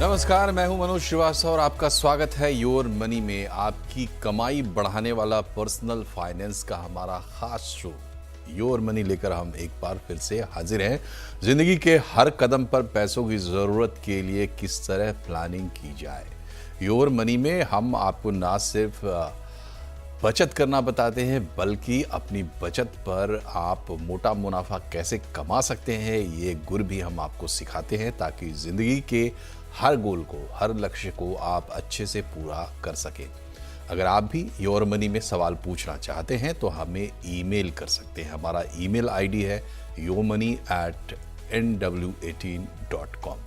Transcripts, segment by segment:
नमस्कार, मैं हूं मनोज श्रीवास्तव और आपका स्वागत है योर मनी में। आपकी कमाई बढ़ाने वाला पर्सनल फाइनेंस का हमारा खास शो योर मनी लेकर हम एक बार फिर से हाजिर हैं। जिंदगी के हर कदम पर पैसों की जरूरत के लिए किस तरह प्लानिंग की जाए। योर मनी में हम आपको ना सिर्फ बचत करना बताते हैं, बल्कि अपनी बचत पर आप मोटा मुनाफा कैसे कमा सकते हैं ये गुर भी हम आपको सिखाते हैं, ताकि जिंदगी के हर गोल को, हर लक्ष्य को आप अच्छे से पूरा कर सकें। अगर आप भी योर मनी में सवाल पूछना चाहते हैं तो हमें ईमेल कर सकते हैं। हमारा ईमेल आईडी है yourmoney@nw18.com।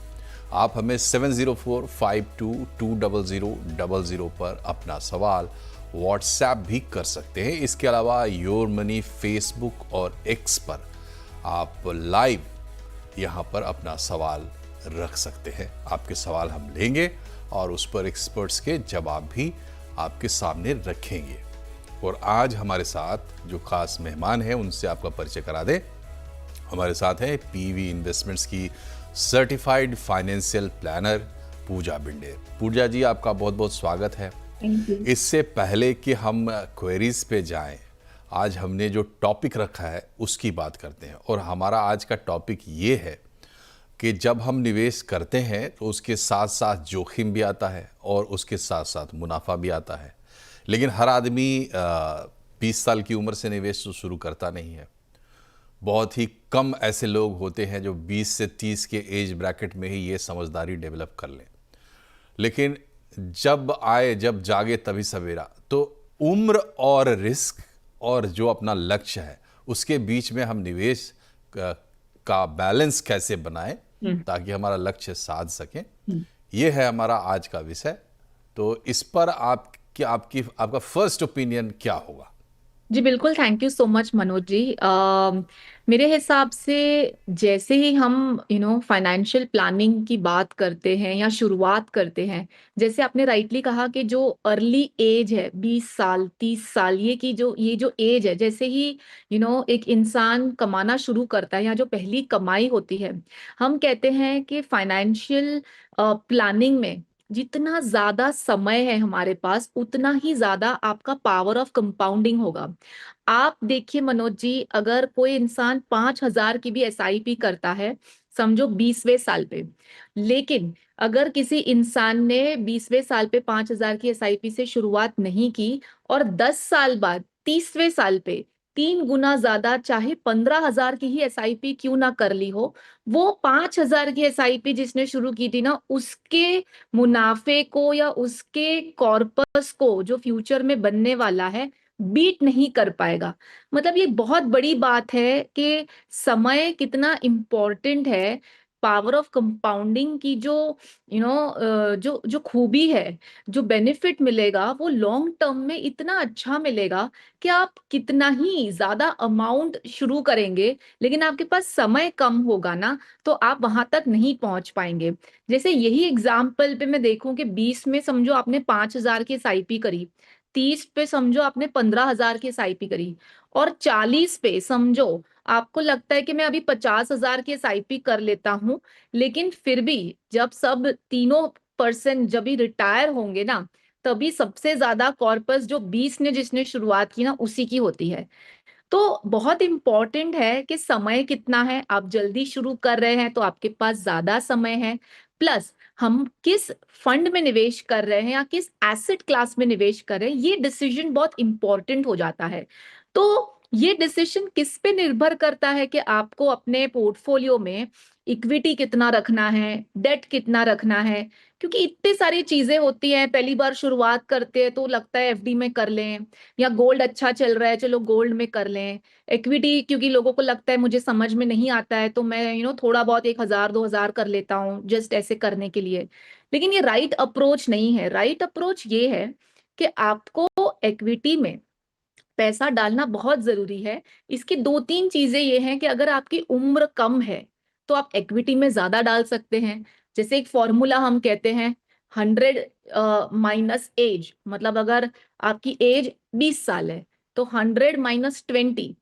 आप हमें 7045220000 पर अपना सवाल व्हाट्सएप भी कर सकते हैं। इसके अलावा योर मनी फेसबुक और एक्स पर आप लाइव यहाँ पर अपना सवाल रख सकते हैं। आपके सवाल हम लेंगे और उस पर एक्सपर्ट्स के जवाब भी आपके सामने रखेंगे। और आज हमारे साथ जो खास मेहमान हैं उनसे आपका परिचय करा दें। हमारे साथ हैं पीवी इन्वेस्टमेंट्स की सर्टिफाइड फाइनेंशियल प्लानर पूजा बिंडे। पूजा जी, आपका बहुत बहुत स्वागत है। इससे पहले कि हम क्वेरीज पे जाएं, आज हमने जो टॉपिक रखा है उसकी बात करते हैं। और हमारा आज का टॉपिक ये है कि जब हम निवेश करते हैं तो उसके साथ साथ जोखिम भी आता है और उसके साथ साथ मुनाफा भी आता है। लेकिन हर आदमी 20 साल की उम्र से निवेश तो शुरू करता नहीं है। बहुत ही कम ऐसे लोग होते हैं जो 20 से 30 के एज ब्रैकेट में ही ये समझदारी डेवलप कर लें। लेकिन जब जागे तभी सवेरा। तो उम्र और रिस्क और जो अपना लक्ष्य है उसके बीच में हम निवेश का बैलेंस कैसे बनाएं ताकि हमारा लक्ष्य साध सकें, ये है हमारा आज का विषय। तो इस पर आपका फर्स्ट ओपिनियन क्या होगा? जी बिल्कुल, thank you so much Manoj ji. मेरे हिसाब से जैसे ही हम फाइनेंशियल प्लानिंग की बात करते हैं या शुरुआत करते हैं, जैसे आपने राइटली कहा कि जो अर्ली एज है 20 साल 30 साल, ये जो एज है, जैसे ही एक इंसान कमाना शुरू करता है या जो पहली कमाई होती है, हम कहते हैं कि फाइनेंशियल प्लानिंग में जितना ज्यादा समय है हमारे पास, उतना ही ज्यादा आपका पावर ऑफ कंपाउंडिंग होगा। आप देखिए मनोज जी, अगर कोई इंसान 5,000 की भी एसआईपी करता है, समझो 20वें साल पे, लेकिन अगर किसी इंसान ने 20वें साल पे 5,000 की एसआईपी से शुरुआत नहीं की और 10 साल बाद 30वें साल पे 3 गुना ज्यादा, चाहे 15,000 की ही एसआईपी क्यों ना कर ली हो, वो 5,000 की एसआईपी जिसने शुरू की थी ना, उसके मुनाफे को या उसके कॉर्पस को जो फ्यूचर में बनने वाला है, बीट नहीं कर पाएगा। मतलब ये बहुत बड़ी बात है कि समय कितना इम्पोर्टेंट है। पावर ऑफ कंपाउंडिंग की जो जो जो खूबी है, जो बेनिफिट मिलेगा, वो लॉन्ग टर्म में इतना अच्छा मिलेगा कि आप कितना ही ज्यादा अमाउंट शुरू करेंगे, लेकिन आपके पास समय कम होगा ना, तो आप वहां तक नहीं पहुंच पाएंगे। जैसे यही एग्जाम्पल पे मैं देखूं कि 20 में समझो आपने 5,000 की एसआईपी करी, 30 पे समझो आपने 15,000 की एसआईपी करी, और 40 पे समझो आपको लगता है कि मैं अभी 50,000 की एसआईपी कर लेता हूं, लेकिन फिर भी जब सब तीनों पर्सन जब भी रिटायर होंगे ना, तभी सबसे ज्यादा कॉर्पस जो 20 ने जिसने शुरुआत की ना, उसी की होती है। तो बहुत इंपॉर्टेंट है कि समय कितना है। आप जल्दी शुरू कर रहे हैं तो आपके पास ज्यादा समय है, प्लस हम किस फंड में निवेश कर रहे हैं या किस एसेट क्लास में निवेश कर रहे हैं, ये डिसीजन बहुत इंपॉर्टेंट हो जाता है। तो ये डिसीजन किस पे निर्भर करता है कि आपको अपने पोर्टफोलियो में इक्विटी कितना रखना है, डेट कितना रखना है, क्योंकि इतनी सारी चीजें होती हैं। पहली बार शुरुआत करते हैं तो लगता है एफडी में कर लें, या गोल्ड अच्छा चल रहा है चलो गोल्ड में कर लें। इक्विटी क्योंकि लोगों को लगता है मुझे समझ में नहीं आता है, तो मैं थोड़ा बहुत 1,000 2,000 कर लेता हूँ जस्ट ऐसे करने के लिए। लेकिन ये राइट अप्रोच नहीं है। राइट अप्रोच ये है कि आपको इक्विटी में पैसा डालना बहुत जरूरी है। इसकी 2 3 चीजें ये हैं कि अगर आपकी उम्र कम है तो आप इक्विटी में ज्यादा डाल सकते हैं। जैसे एक फॉर्मूला हम कहते हैं, 100 - एज, मतलब अगर आपकी एज 20 साल है तो 100 - 20,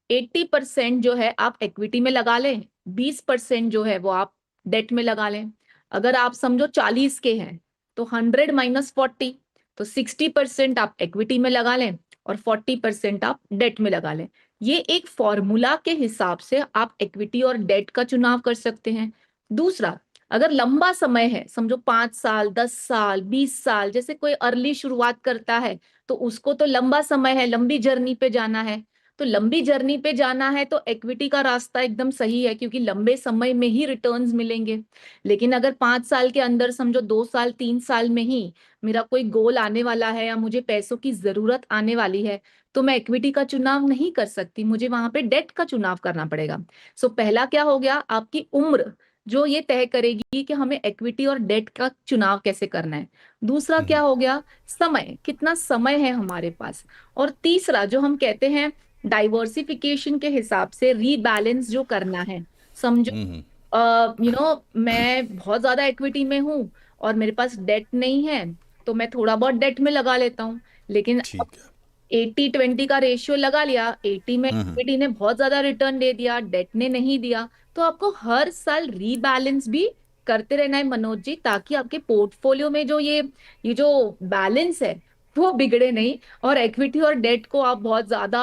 80% जो है आप इक्विटी में लगा लें, 20% जो है वो आप डेट में लगा लें। अगर आप समझो 40 के हैं तो 100 माइनस 40, तो 60% आप इक्विटी में लगा लें और 40% आप डेट में लगा लें। ये एक फॉर्मूला के हिसाब से आप इक्विटी और डेट का चुनाव कर सकते हैं। दूसरा, अगर लंबा समय है, समझो 5 साल, 10 साल, 20 साल, जैसे कोई अर्ली शुरुआत करता है तो उसको तो लंबा समय है, लंबी जर्नी पे जाना है। तो लंबी जर्नी पे जाना है तो इक्विटी का रास्ता एकदम सही है, क्योंकि लंबे समय में ही रिटर्न्स मिलेंगे। लेकिन अगर 5 साल के अंदर, समझो 2 साल 3 साल में ही मेरा कोई गोल आने वाला है या मुझे पैसों की जरूरत आने वाली है, तो मैं इक्विटी का चुनाव नहीं कर सकती, मुझे वहां पे डेट का चुनाव करना पड़ेगा। सो पहला क्या हो गया, आपकी उम्र जो ये तय करेगी कि हमें इक्विटी और डेट का चुनाव कैसे करना है। दूसरा क्या हो गया, समय, कितना समय है हमारे पास। और तीसरा, जो हम कहते हैं डाइवर्सिफिकेशन के हिसाब से रीबैलेंस जो करना है, समझो मैं बहुत ज्यादा इक्विटी में हूँ और मेरे पास डेट नहीं है, तो मैं थोड़ा बहुत डेट में लगा लेता हूँ। लेकिन अब ठीक है। 80-20 का रेशियो लगा लिया, 80 में इक्विटी ने बहुत ज्यादा रिटर्न दे दिया, डेट ने नहीं दिया, तो आपको हर साल रीबैलेंस भी करते रहना है मनोज जी, ताकि आपके पोर्टफोलियो में जो ये जो बैलेंस है वो बिगड़े नहीं, और इक्विटी और डेट को आप बहुत ज्यादा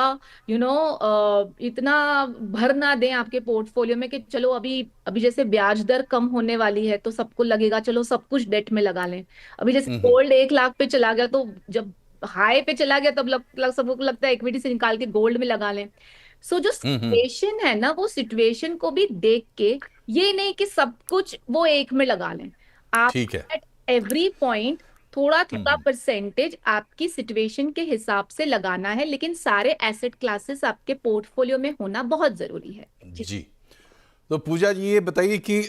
इतना भर ना दें आपके पोर्टफोलियो में कि चलो अभी अभी जैसे ब्याज दर कम होने वाली है तो सबको लगेगा चलो सब कुछ डेट में लगा लें। अभी जैसे गोल्ड 1 लाख पे चला गया, तो जब हाई पे चला गया तब सबको लगता है इक्विटी से निकाल के गोल्ड में लगा लें। सो जो सिचुएशन है ना, वो सिचुएशन को भी देख के, ये नहीं कि सब कुछ वो एक में लगा लें। आप ठीक है। एट एवरी पॉइंट थोड़ा थोड़ा परसेंटेज आपकी सिचुएशन के हिसाब से लगाना है, लेकिन सारे एसेट क्लासेस आपके पोर्टफोलियो में होना बहुत जरूरी है जी। जी। तो पूजा जी ये बताइए कि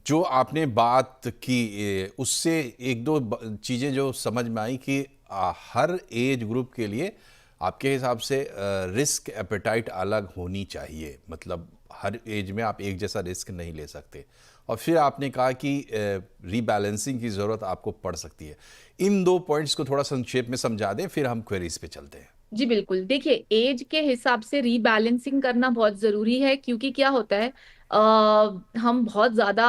जो आपने बात की उससे एक दो चीज़ें जो समझ में आई कि हर एज ग्रुप के लिए आपके हिसाब से रिस्क एपेटाइट अलग होनी चाहिए, मतलब हर एज में आप एक जैसा रिस्क नहीं ले सकते। और फिर आपने कहा कि रीबैलेंसिंग की ज़रूरत आपको पड़ सकती है। इन दो पॉइंट्स को थोड़ा संक्षेप में समझा दें, फिर हम क्वेरीज पे चलते हैं। जी बिल्कुल, देखिए एज के हिसाब से रीबैलेंसिंग करना बहुत जरूरी है, क्योंकि क्या होता है, हम बहुत ज्यादा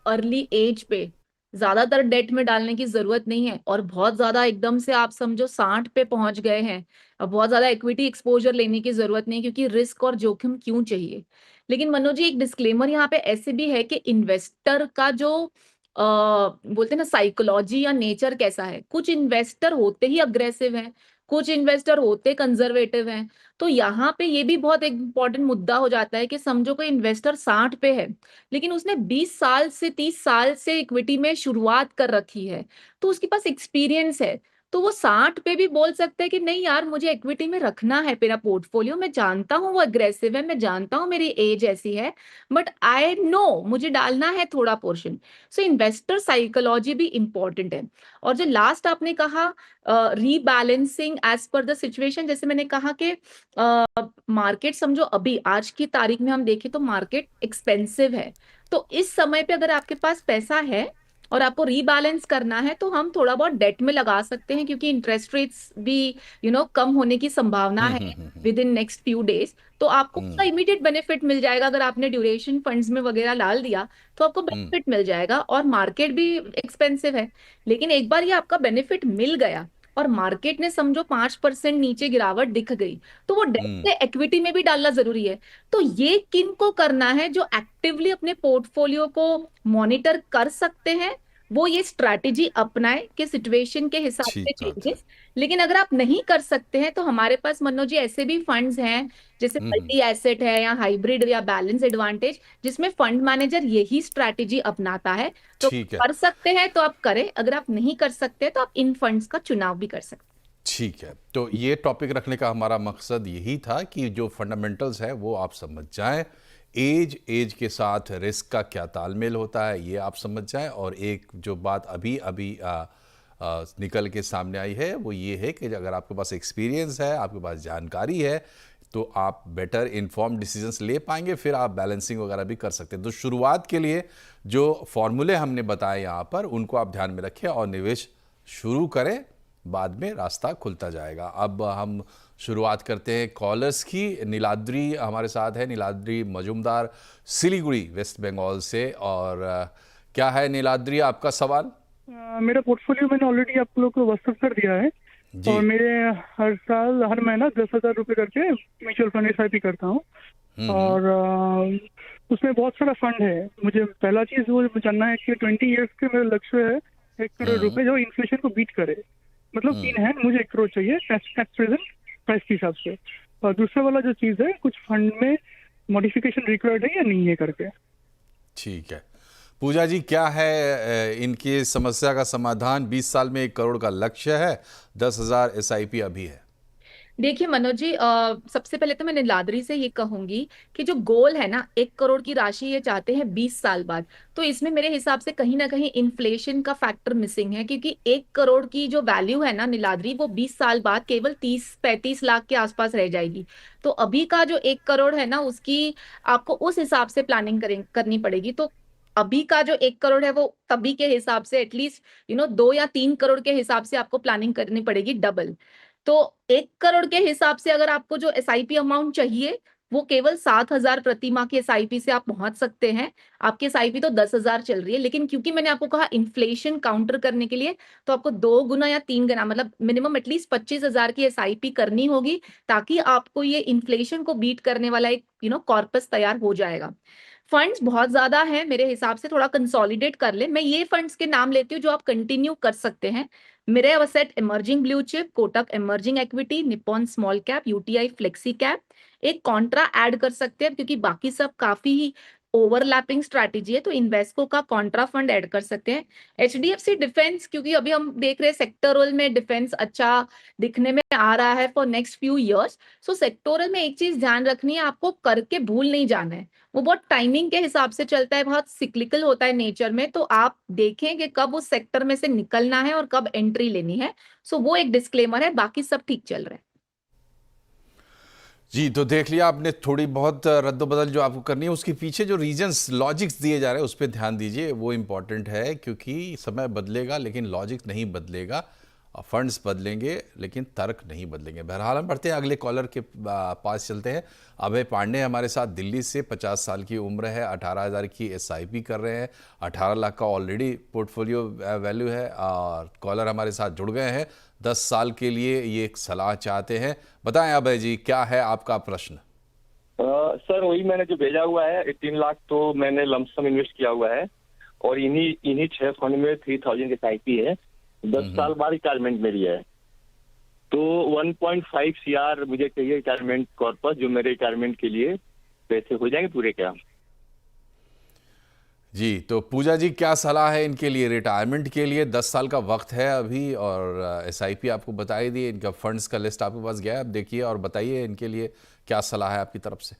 अर्ली एज पे ज्यादातर डेट में डालने की जरूरत नहीं है, और बहुत ज्यादा एकदम से आप समझो 60 पे पहुंच गए हैं, अब बहुत ज्यादा इक्विटी एक्सपोजर लेने की जरूरत नहीं, क्योंकि रिस्क और जोखिम क्यों चाहिए। लेकिन मनोज जी, एक डिस्क्लेमर यहाँ पे ऐसे भी है कि इन्वेस्टर का जो बोलते हैं ना साइकोलॉजी या नेचर कैसा है, कुछ इन्वेस्टर होते ही अग्रेसिव हैं, कुछ इन्वेस्टर होते कंजर्वेटिव हैं। तो यहाँ पे ये भी बहुत एक इम्पोर्टेंट मुद्दा हो जाता है कि समझो कोई इन्वेस्टर 60 पे है, लेकिन उसने 20 साल से 30 साल से इक्विटी में शुरुआत कर रखी है, तो उसके पास एक्सपीरियंस है। तो वो 60 पे भी बोल सकते हैं कि नहीं यार, मुझे इक्विटी में रखना है मेरा पोर्टफोलियो, मैं जानता हूँ वो अग्रेसिव है, मैं जानता हूँ मेरी एज ऐसी है, बट आई नो मुझे डालना है थोड़ा पोर्शन। सो इन्वेस्टर साइकोलॉजी भी इंपॉर्टेंट है। और जो लास्ट आपने कहा, rebalancing as per the situation, जैसे मैंने कहा कि मार्केट समझो अभी आज की तारीख में हम देखें तो मार्केट एक्सपेंसिव है, तो इस समय पे अगर आपके पास पैसा है और आपको रीबैलेंस करना है, तो हम थोड़ा बहुत डेट में लगा सकते हैं, क्योंकि इंटरेस्ट रेट्स भी कम होने की संभावना है with in next few days. तो आपको उसका इमीडिएट बेनिफिट मिल जाएगा, अगर आपने ड्यूरेशन फंड्स में वगैरह डाल दिया तो आपको बेनिफिट मिल जाएगा, और मार्केट भी एक्सपेंसिव है। लेकिन एक बार ये आपका बेनिफिट मिल गया और मार्केट ने समझो 5% नीचे गिरावट दिख गई, तो वो डेट से इक्विटी में भी डालना जरूरी है। तो ये किन को करना है, जो एक्टिवली अपने पोर्टफोलियो को मॉनिटर कर सकते हैं, वो ये स्ट्रैटेजी अपनाए कि सिचुएशन के हिसाब से ठीक बात है। चेंजेस। लेकिन अगर आप नहीं कर सकते हैं, तो हमारे पास मनोज जी ऐसे भी फंड्स हैं, जैसे मल्टी एसेट है या हाइब्रिड या बैलेंस एडवांटेज, जिसमें फंड मैनेजर यही स्ट्रैटेजी अपनाता है। तो ठीक है। कर सकते हैं तो आप करें, अगर आप नहीं कर सकते तो आप इन फंड्स का चुनाव भी कर सकते हैं। ठीक है, तो ये टॉपिक रखने का हमारा मकसद यही था कि जो फंडामेंटल्स है वो आप समझ जाएं, एज के साथ रिस्क का क्या तालमेल होता है ये आप समझ जाएं, और एक जो बात अभी अभी निकल के सामने आई है वो ये है कि अगर आपके पास एक्सपीरियंस है, आपके पास जानकारी है, तो आप बेटर इन्फॉर्म डिसीजंस ले पाएंगे, फिर आप बैलेंसिंग वगैरह भी कर सकते हैं। तो शुरुआत के लिए जो फॉर्मूले हमने बताए यहाँ पर, उनको आप ध्यान में रखें और निवेश शुरू करें, बाद में रास्ता खुलता जाएगा। अब हम शुरुआत करते हैं कॉलर्स की। नीलाद्री हमारे साथ है, नीलाद्री मजुमदार, सिलीगुड़ी वेस्ट बंगाल से। और क्या है नीलाद्री आपका सवाल? मेरा पोर्टफोलियो मैंने ऑलरेडी आप लोग को व्हाट्सएप कर दिया है। जी। और मेरे हर साल हर महीना 10,000 रुपये करके म्यूचुअल फंड एसआईपी करता हूँ। हम्म। और उसमें बहुत सारा फंड है। मुझे पहला चीज वो जानना है कि 20 ईयर्स के मेरा लक्ष्य है 1 करोड़ हम्म। रुपए जो इन्फ्लेशन को बीट करे। मतलब इन हैंड मुझे 1 करोड़ चाहिए एट प्रेजेंट प्राइस के हिसाब से। और दूसरा वाला जो चीज है कुछ फंड में मॉडिफिकेशन रिक्वायर्ड है या नहीं है करके। ठीक है। पूजा जी, क्या है इनकी समस्या का समाधान? 20 साल में 1 करोड़ का लक्ष्य है, 10,000 एसआईपी अभी है। देखिए मनोज जी, सबसे पहले तो मैं नीलाद्री से ये कहूंगी कि जो गोल है ना 1 करोड़ की राशि ये चाहते हैं 20 साल बाद, तो इसमें मेरे हिसाब से कहीं ना कहीं इन्फ्लेशन का फैक्टर मिसिंग है, क्योंकि 1 करोड़ की जो वैल्यू है ना नीलाद्री, वो 20 साल बाद केवल 30-35 लाख के आसपास रह जाएगी। तो अभी का जो 1 करोड़ है ना, उसकी आपको उस हिसाब से प्लानिंग करनी पड़ेगी। तो अभी का जो 1 करोड़ है वो तभी के हिसाब से एटलीस्ट 2 या 3 करोड़ के हिसाब से आपको प्लानिंग करनी पड़ेगी डबल। तो 1 करोड़ के हिसाब से अगर आपको जो एसआईपी अमाउंट चाहिए, वो केवल 7,000 प्रति माह की एसआईपी से आप पहुंच सकते हैं। आपकी एसआईपी तो 10,000 चल रही है, लेकिन क्योंकि मैंने आपको कहा इन्फ्लेशन काउंटर करने के लिए, तो आपको 2 गुना या 3 गुना मतलब मिनिमम एटलीस्ट 25,000 की एसआईपी करनी होगी, ताकि आपको ये इन्फ्लेशन को बीट करने वाला एक कॉर्पस तैयार हो जाएगा। फंड्स बहुत ज्यादा हैं मेरे हिसाब से, थोड़ा कंसोलिडेट कर ले। मैं ये फंड्स के नाम लेती हूँ जो आप कंटिन्यू कर सकते हैं। मेरे asset emerging blue chip, Kotak emerging equity, Nippon small cap, UTI flexi cap. एक कॉन्ट्रा ऐड कर सकते हैं क्योंकि बाकी सब काफी ही ओवरलैपिंग स्ट्रैटेजी है, तो इन्वेस्को का कॉन्ट्रा फंड ऐड कर सकते हैं। एचडीएफसी डिफेंस, क्योंकि अभी हम देख रहे हैं सेक्टरल में डिफेंस अच्छा दिखने में आ रहा है for next few years. So sectoral में एक चीज ध्यान रखनी है, आपको करके भूल नहीं जाना है। वो बहुत टाइमिंग के हिसाब से चलता है, बहुत सिक्लिकल होता है नेचर में, तो आप देखें कि कब उस सेक्टर में से निकलना है और कब एंट्री लेनी है। सो वो एक डिस्क्लेमर है, बाकी सब ठीक चल रहा है। जी, तो देख लिया आपने, थोड़ी बहुत रद्द-बदल जो आपको करनी है, उसके पीछे जो रीजंस, लॉजिक्स दिए जा रहे हैं, उस पे ध्यान दीजिए। वो इम्पॉर्टेंट है, क्योंकि समय बदलेगा लेकिन लॉजिक नहीं बदलेगा। फंड्स बदलेंगे लेकिन तर्क नहीं बदलेंगे। बहरहाल हम बढ़ते हैं, अगले कॉलर के पास चलते हैं। अभय पांडे हमारे साथ दिल्ली से, 50 साल की उम्र है, 18,000 की एसआईपी कर रहे हैं, 18 लाख का ऑलरेडी पोर्टफोलियो वैल्यू है। और कॉलर हमारे साथ जुड़ गए हैं, 10 साल के लिए ये एक सलाह चाहते हैं। बताएं अभय जी, क्या है आपका प्रश्न? सर, वही मैंने जो भेजा हुआ है 18 लाख, तो मैंने लमसम इन्वेस्ट किया हुआ है और इन्हीं 6 फंड में 3,000 की एसआईपी है। 10 साल बाद रिटायरमेंट मेरी है, तो 1.5 CR मुझे चाहिए रिटायरमेंट कॉर्पस, जो मेरे रिटायरमेंट के लिए पैसे हो जाएंगे पूरे क्या? जी, तो पूजा जी, क्या सलाह है इनके लिए रिटायरमेंट के लिए? 10 साल का वक्त है अभी, और एसआईपी आपको बताई दी, इनका फंड्स का लिस्ट आपके पास गया है, अब देखिए और बताइए इनके लिए क्या सलाह है आपकी तरफ से।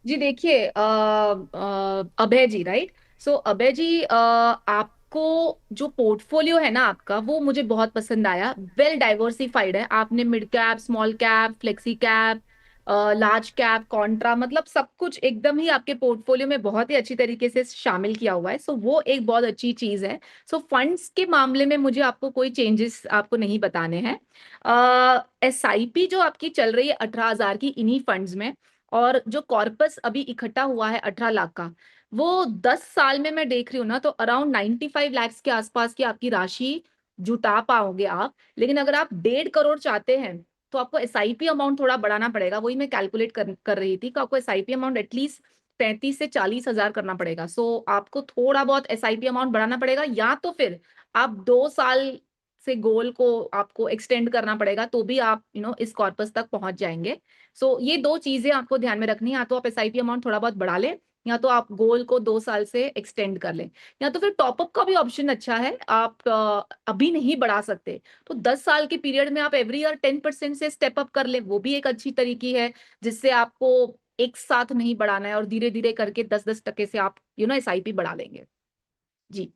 जी देखिए, अभय जी, राइट। सो अभय जी, आपको जो पोर्टफोलियो है ना आपका, वो मुझे बहुत पसंद आया। वेल डाइवर्सिफाइड है, आपने mid cap, small cap, flexi cap, large cap, Contra, मतलब सब कुछ एकदम ही आपके पोर्टफोलियो में बहुत ही अच्छी तरीके से शामिल किया हुआ है। सो वो एक बहुत अच्छी चीज है। सो फंड्स के मामले में मुझे आपको कोई चेंजेस आपको नहीं बताने हैं। एसआईपी जो आपकी चल रही है 18,000 की इन्हीं फंड्स में, और जो कॉर्पस अभी इकट्ठा हुआ है 18 लाख का, वो 10 साल में मैं देख रही हूँ ना, तो अराउंड 95 लाख के आसपास की आपकी राशि जुटा पाओगे आप। लेकिन अगर आप 1.5 करोड़ चाहते हैं, तो आपको एसआईपी अमाउंट थोड़ा बढ़ाना पड़ेगा। वही मैं कैलकुलेट कर रही थी कि आपको एसआईपी अमाउंट एटलीस्ट 35 से 40 हजार करना पड़ेगा। सो आपको थोड़ा बहुत एसआईपी अमाउंट बढ़ाना पड़ेगा, या तो फिर आप 2 साल से गोल को आपको एक्सटेंड करना पड़ेगा, तो भी आप इस कॉर्पस तक पहुंच जाएंगे। सो ये 2 चीजें आपको ध्यान में रखनी है, या तो आप एसआईपी अमाउंट थोड़ा बहुत बढ़ा लें, या तो आप गोल को 2 साल से एक्सटेंड कर लें, या तो फिर टॉपअप का भी ऑप्शन अच्छा है। आप अभी नहीं बढ़ा सकते, तो 10 साल के पीरियड में आप एवरी ईयर 10% से स्टेप अप कर लें, वो भी एक अच्छी तरीकी है, जिससे आपको एक साथ नहीं बढ़ाना है और धीरे धीरे करके 10-10% से आप एसआईपी बढ़ा लेंगे। जी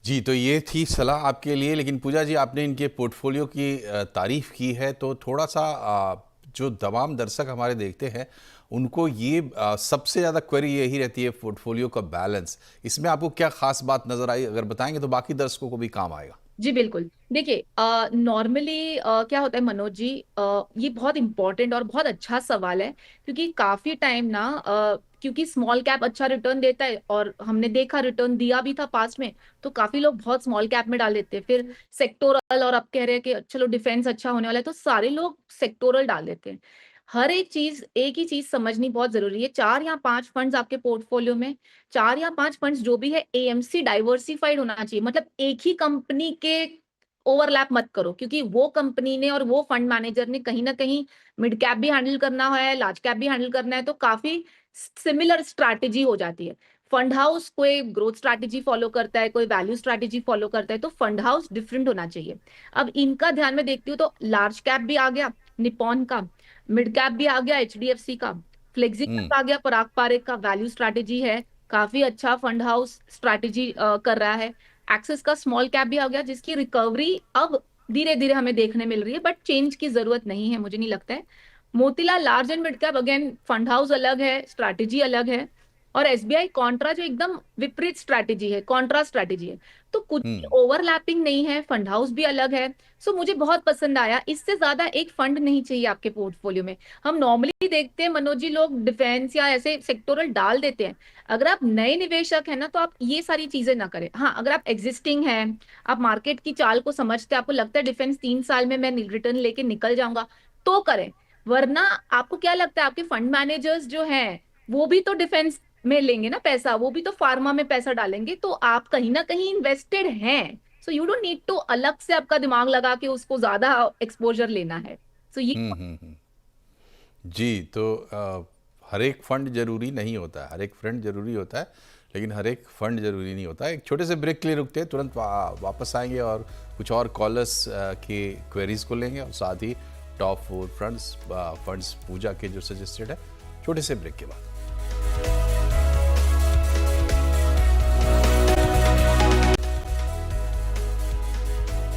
जी, तो ये थी सलाह आपके लिए। लेकिन पूजा जी, आपने इनके पोर्टफोलियो की तारीफ की है, तो थोड़ा सा जो तमाम दर्शक हमारे देखते हैं, उनको ये सबसे ज़्यादा क्वेरी यही रहती है, पोर्टफोलियो का बैलेंस। इसमें आपको क्या खास बात नजर आई? अगर बताएंगे तो बाकी दर्शकों को भी काम आएगा। जी बिल्कुल। देखिए, नॉर्मली क्या होता है मनोज जी, ये बहुत इंपॉर्टेंट और बहुत अच्छा सवाल है, क्योंकि काफी टाइम ना क्योंकि स्मॉल कैप अच्छा रिटर्न देता है और हमने देखा रिटर्न दिया भी था पास्ट में, तो काफी लोग बहुत स्मॉल कैप में डाल देते हैं। फिर सेक्टोरल, और अब कह रहे हैं कि चलो डिफेंस अच्छा होने वाला है, तो सारे लोग सेक्टोरल डाल देते हैं। हर एक ही चीज समझनी बहुत जरूरी है। 4 या 5 फंड्स आपके पोर्टफोलियो में, 4 या 5 फंड्स जो भी है, एएमसी डाइवर्सिफाइड होना चाहिए। मतलब एक ही कंपनी के ओवरलैप मत करो, क्योंकि वो कंपनी ने और वो फंड मैनेजर ने कहीं ना कहीं मिड कैप भी हैंडल करना है, लार्ज कैप भी हैंडल करना है, तो काफी सिमिलर स्ट्रैटेजी हो जाती है। फंड हाउस कोई ग्रोथ स्ट्रैटेजी फॉलो करता है, कोई वैल्यू स्ट्रैटेजी फॉलो करता है, तो फंड हाउस डिफरेंट होना चाहिए। अब इनका ध्यान में देखती हूँ तो लार्ज कैप भी आ गया निपॉन का, मिड कैप भी आ गया एचडीएफसी का, फ्लेक्सी कैप आ गया पराग पारेख का, वैल्यू स्ट्रैटेजी है, काफी अच्छा फंड हाउस स्ट्रैटेजी कर रहा है। एक्सिस का स्मॉल कैप भी आ गया, जिसकी रिकवरी अब धीरे धीरे हमें देखने मिल रही है, बट चेंज की जरूरत नहीं है, मुझे नहीं लगता है। Motilal large and mid cap, again fund house अलग है, स्ट्रैटेजी अलग है। और एसबीआई कॉन्ट्रा जो एकदम विपरीत स्ट्रैटेजी है, कॉन्ट्रा स्ट्रैटेजी है, तो कुछ ओवरलैपिंग नहीं है, फंड हाउस भी अलग है। सो मुझे बहुत पसंद आया। इससे ज्यादा एक फंड नहीं चाहिए आपके पोर्टफोलियो में। हम नॉर्मली देखते हैं मनोज जी, लोग डिफेंस या ऐसे सेक्टोरल डाल देते हैं। अगर आप नए निवेशक हैं ना, तो आप ये सारी चीजें ना करें। हाँ, अगर आप एग्जिस्टिंग हैं, आप मार्केट की चाल को समझते हैं, आपको लगता है डिफेंस 3 साल में मैं रिटर्न लेके निकल जाऊंगा, तो करें। वरना आपको क्या लगता है, आपके फंड मैनेजर्स जो हैं वो भी तो डिफेंस में लेंगे ना पैसा, वो भी तो फार्मा में पैसा डालेंगे, तो आप कहीं ना कहीं इन्वेस्टेड हैं। So you don't need to अलग से आपका दिमाग लगा के उसको ज्यादा एक्सपोजर लेना है। सो ये जी, तो हर एक फंड जरूरी नहीं होता है, हर एक फ्रेंड जरूरी होता है, लेकिन हर एक फंड जरूरी नहीं होता है। एक छोटे से ब्रेक के लिए रुकते हैं, तुरंत वापस आएंगे और कुछ और कॉलर्स के क्वेरीज को लेंगे, और साथ ही टॉप 4 फंड्स पूजा के जो सजेस्टेड है, छोटे से ब्रेक के बाद।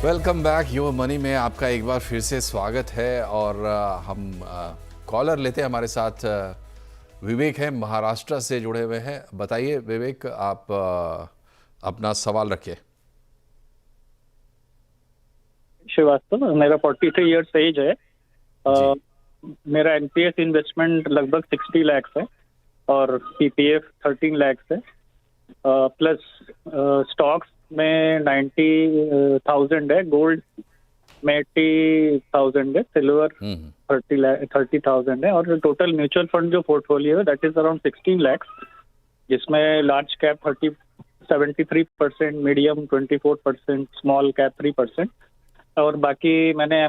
वेलकम बैक योर मनी में आपका एक बार फिर से स्वागत है। और हम कॉलर लेते हैं। हमारे साथ विवेक है, महाराष्ट्र से जुड़े हुए हैं। बताइए विवेक, आप अपना सवाल रखिए। श्रीवास्तव, मेरा 43 इयर्स एज है। मेरा एनपीएस इन्वेस्टमेंट लगभग 60 लाख है और पीपीएफ 13 लाख है, प्लस स्टॉक्स में 90,000 है, गोल्ड में 80,000 है, सिल्वर 30,000 है, और टोटल म्यूचुअल फंड जो पोर्टफोलियो है दैट इज अराउंड 16 लाख, जिसमें large cap 73%, medium 24%, small cap 3%, और बाकी मैंने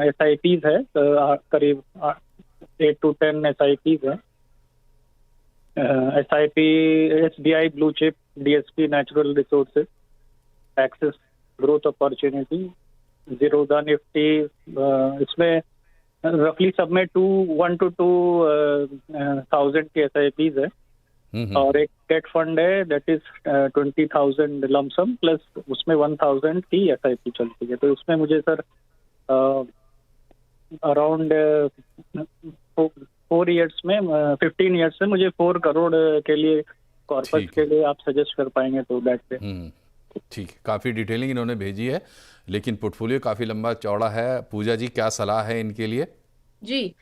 SIPs है, करीब 8 to 10 SIPs है। SIP SBI blue chip, DSP natural resources, axis growth opportunity, Zerodha Nifty, इसमें रफली सब में 1 to 2,000 के SIPs है, और एक डेट फंड है दैट इज 20,000 लमसम, प्लस उसमें 1,000 की SIP चलती है। तो उसमें मुझे सर अराउंड 4 इयर्स में 15 इयर्स में मुझे 4 करोड़ के लिए कॉर्पस के लिए आप सजेस्ट कर पाएंगे तो दैट पे। ठीक है, काफ़ी डिटेलिंग इन्होंने भेजी है, लेकिन पोर्टफोलियो काफ़ी लंबा चौड़ा है। पूजा जी, क्या सलाह है इनके लिए? जी,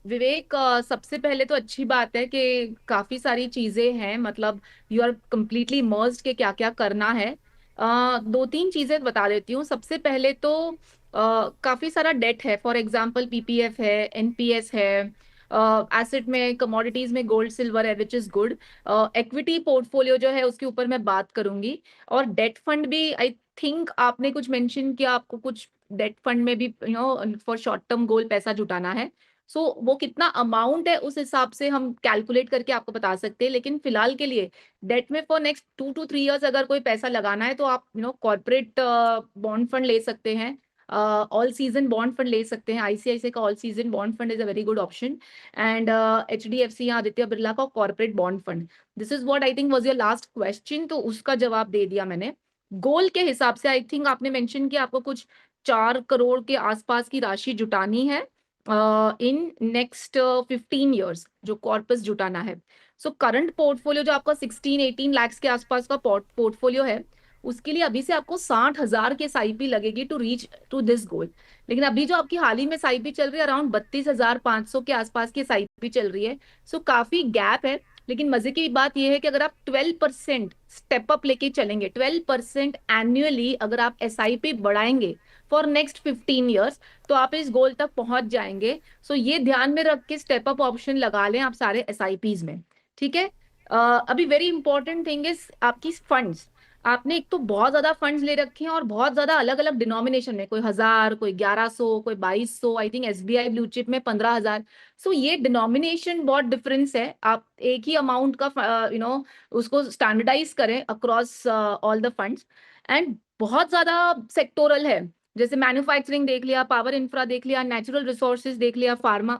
विवेक, सबसे पहले तो अच्छी बात है कि काफी सारी चीजें हैं, मतलब यू आर कम्प्लीटली इमर्स्ड के क्या क्या करना है। 2-3 चीजें बता देती हूँ। सबसे पहले तो काफी सारा डेट है, फॉर एग्जांपल पीपीएफ है, एनपीएस है, एसेट में कमोडिटीज में गोल्ड सिल्वर है, which is good. Equity portfolio जो है उसके ऊपर मैं बात करूंगी, और डेट फंड भी आई थिंक आपने कुछ मेंशन किया, आपको कुछ डेट फंड में भी फॉर शॉर्ट टर्म गोल पैसा जुटाना है। सो वो कितना अमाउंट है उस हिसाब से हम कैलकुलेट करके आपको बता सकते हैं, लेकिन फिलहाल के लिए डेट में फॉर नेक्स्ट 2 to 3 इयर्स अगर कोई पैसा लगाना है तो आप कॉर्पोरेट बॉन्ड फंड ले सकते हैं, ऑल सीजन बॉन्ड फंड ले सकते हैं। आईसीआईसीआई का all season bond fund is a very good option, and HDFC या आदित्य बिरला का corporate bond fund. This is what I think was your last question, तो उसका जवाब दे दिया मैंने। गोल के हिसाब से आई थिंक आपने मेंशन किया आपको कुछ 4 करोड़ के आसपास की राशि जुटानी है इन नेक्स्ट 15 इयर्स, जो कॉर्पस जुटाना है। सो करंट पोर्टफोलियो जो आपका 16-18 लाख के आसपास का पोर्टफोलियो है, उसके लिए अभी से आपको 60,000 की SIP लगेगी to reach to this goal. लेकिन अभी जो आपकी हाल ही में SIP चल रही है अराउंड 32,500 के आसपास की SIP चल रही है। सो काफी गैप है। लेकिन मजे की बात यह है कि अगर आप 12% स्टेप अप लेके चलेंगे, 12% एनुअली अगर आप SIP बढ़ाएंगे फॉर नेक्स्ट 15 ईयर्स, तो आप इस गोल तक पहुंच जाएंगे। सो ये ध्यान में रख के स्टेप अप ऑप्शन लगा लें आप सारे SIPs में। ठीक है। अभी वेरी इंपॉर्टेंट थिंग इज आपकी फंड्स। आपने एक तो बहुत ज्यादा फंड्स ले रखे हैं और बहुत ज्यादा अलग अलग डिनोमिनेशन में, कोई 1000, कोई 1100, कोई 2200, I think SBI blue chip में 15,000। सो ये डिनोमिनेशन बहुत डिफरेंस है। आप एक ही अमाउंट का उसको स्टैंडर्डाइज करें across all the funds. And बहुत ज्यादा सेक्टोरल है, जैसे मैन्युफैक्चरिंग देख लिया, पावर इंफ्रा देख लिया, नेचुरल रिसोर्सेज देख लिया, फार्मा,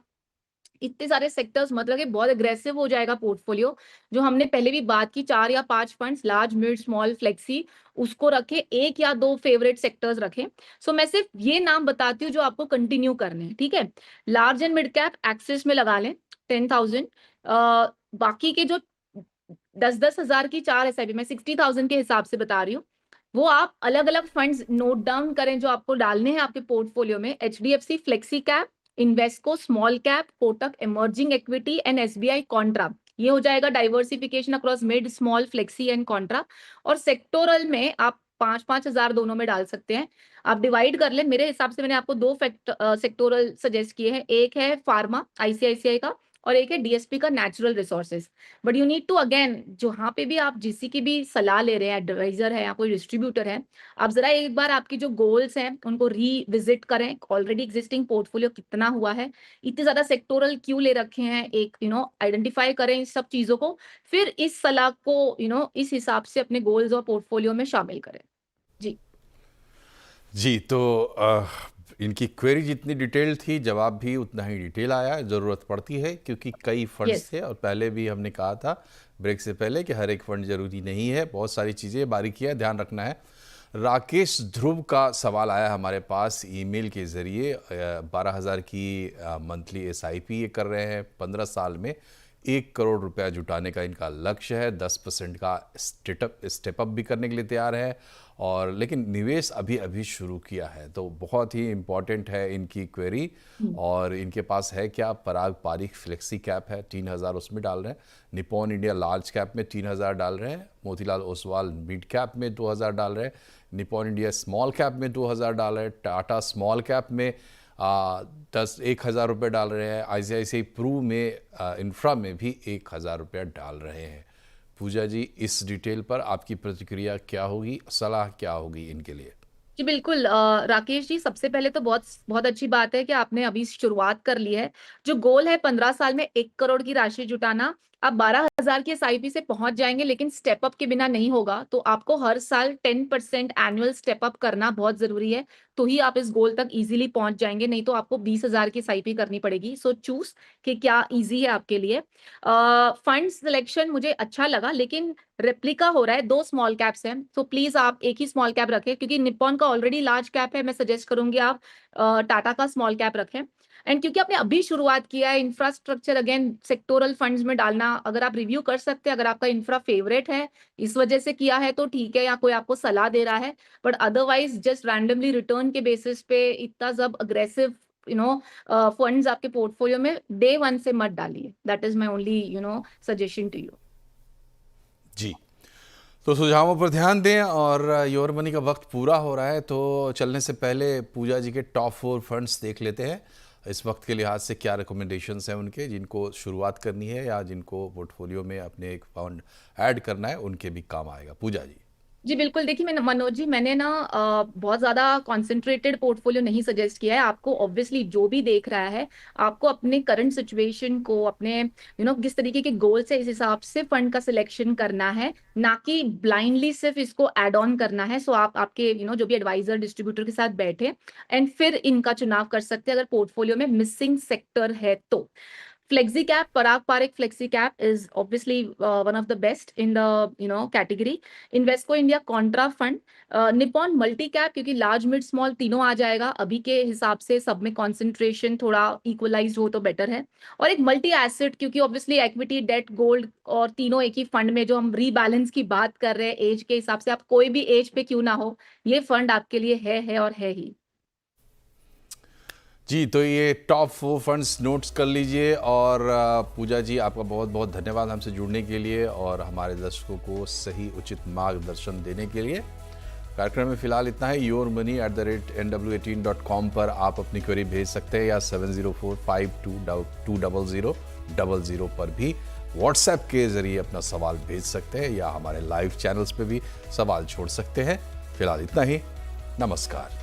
इतने सारे सेक्टर्स, मतलब कि बहुत अग्रेसिव हो जाएगा पोर्टफोलियो। जो हमने पहले भी बात की, 4 या 5 funds, large, mid, small, flexi, उसको रखे, 1 या 2 फेवरेट सेक्टर्स रखें। सो मैं सिर्फ ये नाम बताती हूँ जो आपको कंटिन्यू करने हैं। ठीक है। Large and mid cap axis में लगा लें 10,000। बाकी के जो 10,000 की 4 SIP, मैं 60,000 के हिसाब से बता रही हूँ, वो आप अलग अलग फंड्स नोट डाउन करें जो आपको डालने हैं आपके पोर्टफोलियो में। HDFC flexi cap, Invesco small cap, Kotak emerging equity and SBI Contra. ये हो जाएगा diversification across mid, small, flexi and Contra. और सेक्टोरल में आप 5-5 हजार दोनों में डाल सकते हैं। आप डिवाइड कर ले। मेरे हिसाब से मैंने आपको 2 सेक्टोरल सजेस्ट किए हैं, एक है फार्मा ICICI का और एक है DSP का natural resources. But you need to again, जहाँ पे भी आप जिसी की भी सलाह ले रहे हैं, एडवाइजर है या कोई डिस्ट्रीब्यूटर है, आप जरा एक बार आपकी जो गोल्स हैं उनको रीविजिट करें। ऑलरेडी एग्जिस्टिंग पोर्टफोलियो कितना हुआ है, इतने ज्यादा सेक्टोरल क्यों ले रखे हैं, एक आइडेंटिफाई करें इस सब चीजों को, फिर इस सलाह को इस हिसाब से अपने गोल्स और पोर्टफोलियो में शामिल करें। जी जी, तो इनकी क्वेरी जितनी डिटेल थी, जवाब भी उतना ही डिटेल आया। ज़रूरत पड़ती है क्योंकि कई फंड्स Yes. थे और पहले भी हमने कहा था ब्रेक से पहले कि हर एक फंड ज़रूरी नहीं है, बहुत सारी चीज़ें बारीकियां ध्यान रखना है। राकेश ध्रुव का सवाल आया हमारे पास ईमेल के ज़रिए। 12,000 की मंथली SIP ये कर रहे हैं, 15 साल में 1 करोड़ रुपया जुटाने का इनका लक्ष्य है, 10% का स्टेप अप भी करने के लिए तैयार है, और लेकिन निवेश अभी अभी शुरू किया है। तो बहुत ही इम्पॉर्टेंट है इनकी क्वेरी। और इनके पास है क्या, पराग पारिक फ्लेक्सी कैप है, 3,000 उसमें डाल रहे हैं। निपॉन इंडिया लार्ज कैप में 3,000 डाल रहे हैं। मोतीलाल ओसवाल मिड कैप में 2,000 डाल रहे हैं। निपॉन इंडिया स्मॉल कैप में 2,000 डाल रहे हैं। टाटा स्मॉल कैप में 1,000 रुपये डाल रहे हैं। ICICI प्रू में इंफ्रा में भी 1,000 रुपया डाल रहे हैं। पूजा जी, इस डिटेल पर आपकी प्रतिक्रिया क्या होगी, सलाह क्या होगी इनके लिए? जी बिल्कुल। राकेश जी, सबसे पहले तो बहुत बहुत अच्छी बात है कि आपने अभी शुरुआत कर ली है। जो गोल है 15 साल में 1 करोड़ की राशि जुटाना, आप 12,000 की SIP से पहुंच जाएंगे, लेकिन स्टेप अप के बिना नहीं होगा। तो आपको हर साल 10% एनुअल स्टेप अप करना बहुत जरूरी है, तो ही आप इस गोल तक इजीली पहुंच जाएंगे। नहीं तो आपको 20,000 की SIP करनी पड़ेगी। सो चूज कि क्या इजी है आपके लिए। फंड सिलेक्शन मुझे अच्छा लगा, लेकिन रेप्लिका हो रहा है, 2 स्मॉल कैप्स हैं, तो प्लीज आप एक ही स्मॉल कैप रखें, क्योंकि निप्पॉन का ऑलरेडी लार्ज कैप है। मैं सजेस्ट करूंगी आप टाटा का स्मॉल कैप रखें। एंड क्योंकि आपने अभी शुरुआत किया है, इंफ्रास्ट्रक्चर अगेन सेक्टोरल फंड्स में डालना, अगर आप रिव्यू कर सकते हैं, अगर आपका इंफ्रा फेवरेट है, इस वजह से किया है तो ठीक है, या कोई आपको सलाह दे रहा है। But otherwise just randomly return के बेसिस पे इतना सब अग्रेसिव फंड्स आपके पोर्टफोलियो में डे 1 से मत डालिए। That is my only suggestion to you. जी, तो सुझावों पर ध्यान दें। और योर मनी का वक्त पूरा हो रहा है, तो चलने से पहले पूजा जी के टॉप 4 फंड्स देख लेते हैं। इस वक्त के लिहाज से क्या रिकमेंडेशंस हैं उनके, जिनको शुरुआत करनी है या जिनको पोर्टफोलियो में अपने एक फंड ऐड करना है, उनके भी काम आएगा। पूजा जी। जी बिल्कुल। देखिए, मैं मनोज जी, मैंने ना बहुत ज्यादा कॉन्सेंट्रेटेड पोर्टफोलियो नहीं सजेस्ट किया है आपको। ऑब्वियसली जो भी देख रहा है, आपको अपने करंट सिचुएशन को, अपने किस तरीके के गोल्स है, इस हिसाब से फंड का सिलेक्शन करना है, ना कि ब्लाइंडली सिर्फ इसको एड ऑन करना है। सो आप आपके जो भी एडवाइजर डिस्ट्रीब्यूटर के साथ बैठे एंड फिर इनका चुनाव कर सकते हैं, अगर पोर्टफोलियो में मिसिंग सेक्टर है तो। Flexi Cap, Parag Parekh Flexi Cap is obviously one of the best in the category. Invesco India Contra Fund, Nippon Multi Cap क्योंकि large mid small तीनों आ जाएगा, अभी के हिसाब से सब में concentration थोड़ा equalized हो तो better है, और एक मल्टी एसेट क्योंकि obviously equity, debt, gold और तीनों एक ही फंड में जो हम रीबैलेंस की बात कर रहे हैं एज के हिसाब से, आप कोई भी एज पे क्यों ना हो, ये फंड आपके लिए है और है ही। जी, तो ये टॉप 4 फंड्स नोट्स कर लीजिए। और पूजा जी, आपका बहुत बहुत धन्यवाद हमसे जुड़ने के लिए और हमारे दर्शकों को सही उचित मार्गदर्शन देने के लिए। कार्यक्रम में फिलहाल इतना है। yourmoney@nw18.com पर आप अपनी क्वेरी भेज सकते हैं या 7045220000 पर भी व्हाट्सएप के जरिए अपना सवाल भेज सकते हैं या हमारे लाइव चैनल्स पे भी सवाल छोड़ सकते हैं। फिलहाल इतना ही। नमस्कार।